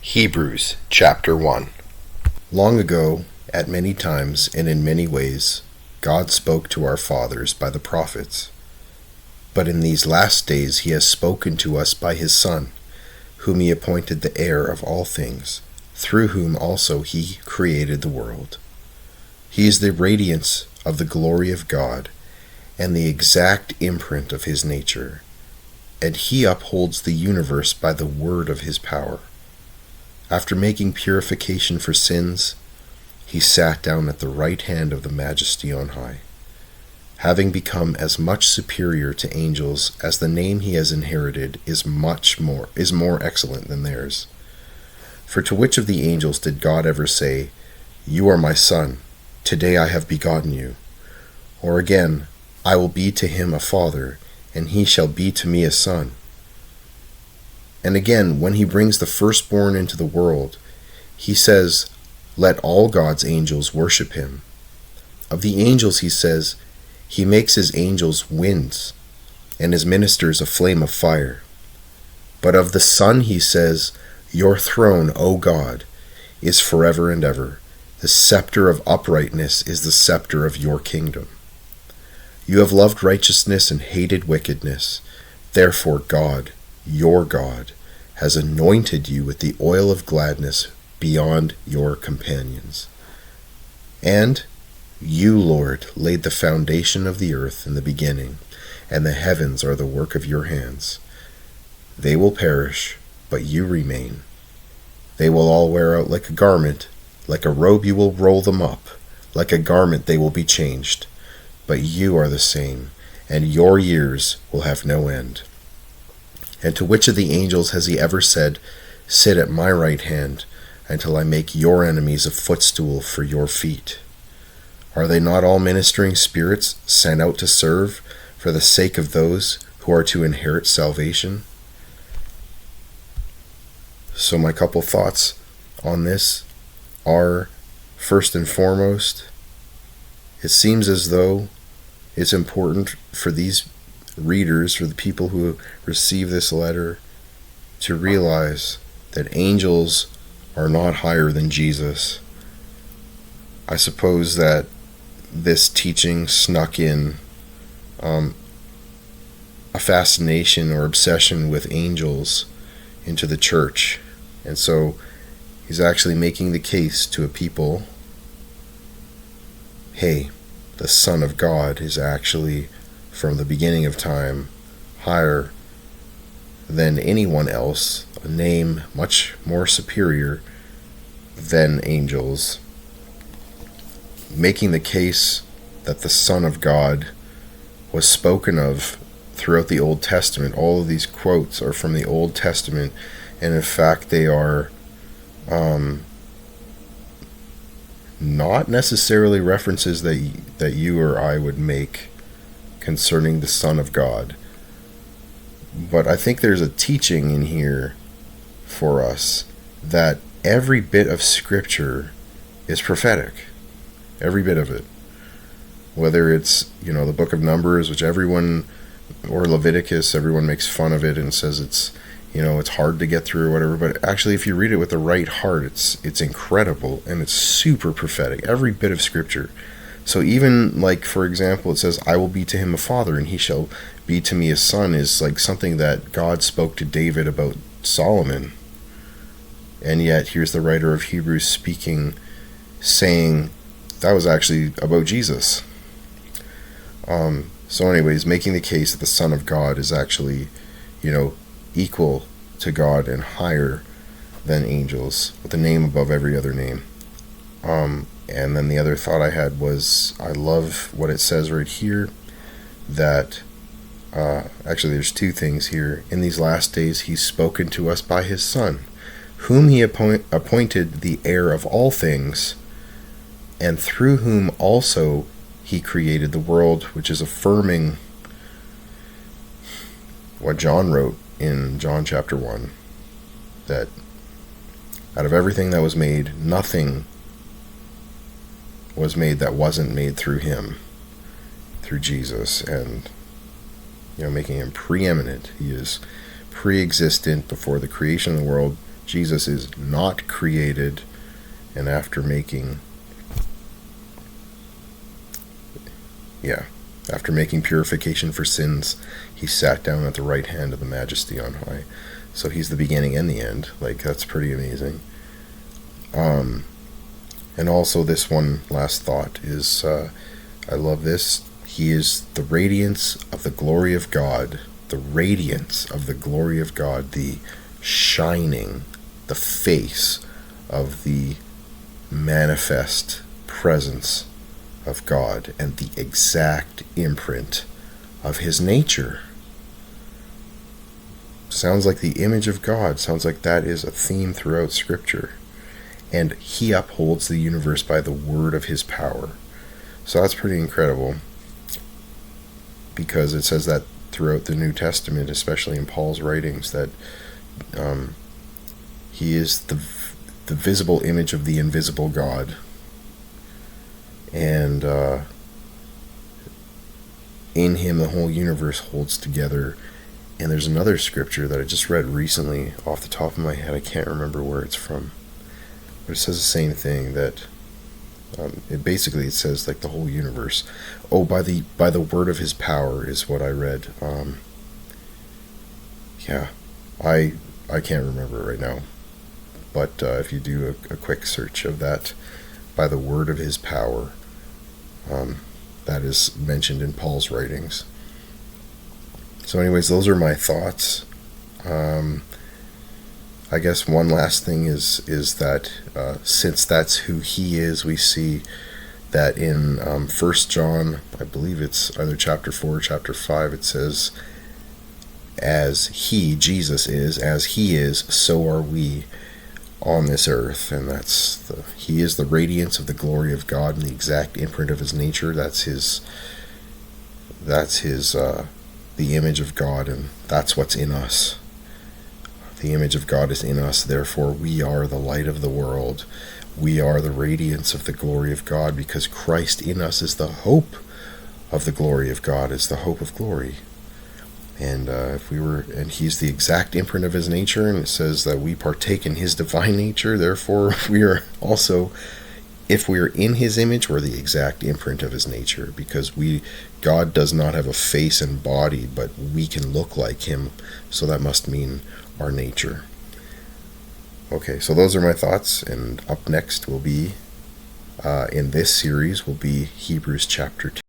Hebrews chapter 1. Long ago, at many times and in many ways, God spoke to our fathers by the prophets. But in these last days he has spoken to us by his Son, whom he appointed the heir of all things, through whom also he created the world. He is the radiance of the glory of God, and the exact imprint of his nature, and he upholds the universe by the word of his power. After making purification for sins, he sat down at the right hand of the Majesty on high, having become as much superior to angels as the name he has inherited is more excellent than theirs. For to which of the angels did God ever say, "You are my son, today I have begotten you"? Or again, "I will be to him a father, and he shall be to me a son"? And again, when he brings the firstborn into the world, he says, "Let all God's angels worship him." Of the angels, he says, "He makes his angels winds, and his ministers a flame of fire." But of the Son, he says, "Your throne, O God, is forever and ever. The scepter of uprightness is the scepter of your kingdom. You have loved righteousness and hated wickedness. Therefore God, your God, has anointed you with the oil of gladness beyond your companions. And you, Lord, laid the foundation of the earth in the beginning, and the heavens are the work of your hands. They will perish, but you remain. They will all wear out like a garment. Like a robe you will roll them up. Like a garment they will be changed. But you are the same, and your years will have no end. And to which of the angels has he ever said, "Sit at my right hand, until I make your enemies a footstool for your feet"? Are they not all ministering spirits sent out to serve for the sake of those who are to inherit salvation? So my couple thoughts on this are, first and foremost, it seems as though it's important for these readers, for the people who receive this letter, to realize that angels are not higher than Jesus. I suppose that this teaching snuck in a fascination or obsession with angels into the church. And so he's actually making the case to a people, hey, the Son of God is actually, from the beginning of time, higher than anyone else, a name much more superior than angels, making the case that the Son of God was spoken of throughout the Old Testament. All of these quotes are from the Old Testament, and in fact they are not necessarily references that you or I would make concerning the Son of God. But I think there's a teaching in here for us that every bit of Scripture is prophetic. Every bit of it. Whether it's, the book of Numbers, which everyone, or Leviticus, everyone makes fun of it and says it's hard to get through or whatever, but actually if you read it with the right heart, it's incredible, and it's super prophetic, every bit of Scripture. So even, like, for example, it says, "I will be to him a father, and he shall be to me a son," is like something that God spoke to David about Solomon. And yet here's the writer of Hebrews speaking, saying that was actually about Jesus. So anyways, making the case that the Son of God is actually, equal to God and higher than angels, with a name above every other name. And then the other thought I had was, I love what it says right here, that actually there's two things here. In these last days he's spoken to us by his Son, whom he appointed the heir of all things, and through whom also he created the world, which is affirming what John wrote in John chapter 1, that out of everything that was made, nothing was made that wasn't made through him, through Jesus, and making him preeminent. He is pre-existent before the creation of the world, Jesus is not created, and after making purification for sins, he sat down at the right hand of the Majesty on high. So he's the beginning and the end. Like, that's pretty amazing. And also this one last thought is, I love this. He is the radiance of the glory of God. The radiance of the glory of God. The shining, the face of the manifest presence of God, and the exact imprint of his nature. Sounds like the image of God. Sounds like that is a theme throughout Scripture. And he upholds the universe by the word of his power. So that's pretty incredible, because it says that throughout the New Testament, especially in Paul's writings, that he is the visible image of the invisible God. And in him the whole universe holds together. And there's another scripture that I just read recently off the top of my head. I can't remember where it's from, but it says the same thing, that it says like the whole universe. Oh, by the word of his power is what I read. I can't remember it right now, but if you do a quick search of that, by the word of his power, that is mentioned in Paul's writings. So anyways, those are my thoughts. I guess one last thing is that since that's who he is, we see that in 1 John, I believe it's either chapter 4 or chapter 5, it says, as he, Jesus is, as he is, so are we on this earth. And he is the radiance of the glory of God and the exact imprint of his nature. That's his the image of God, and that's what's in us. The image of God is in us, therefore we are the light of the world. We are the radiance of the glory of God, because Christ in us is the hope of the glory of God, is the hope of glory. And and he's the exact imprint of his nature, and it says that we partake in his divine nature, therefore we are also, if we are in his image, we're the exact imprint of his nature, because God does not have a face and body, but we can look like him, so that must mean our nature. Okay, so those are my thoughts, and up next will be, in this series, will be Hebrews chapter 2.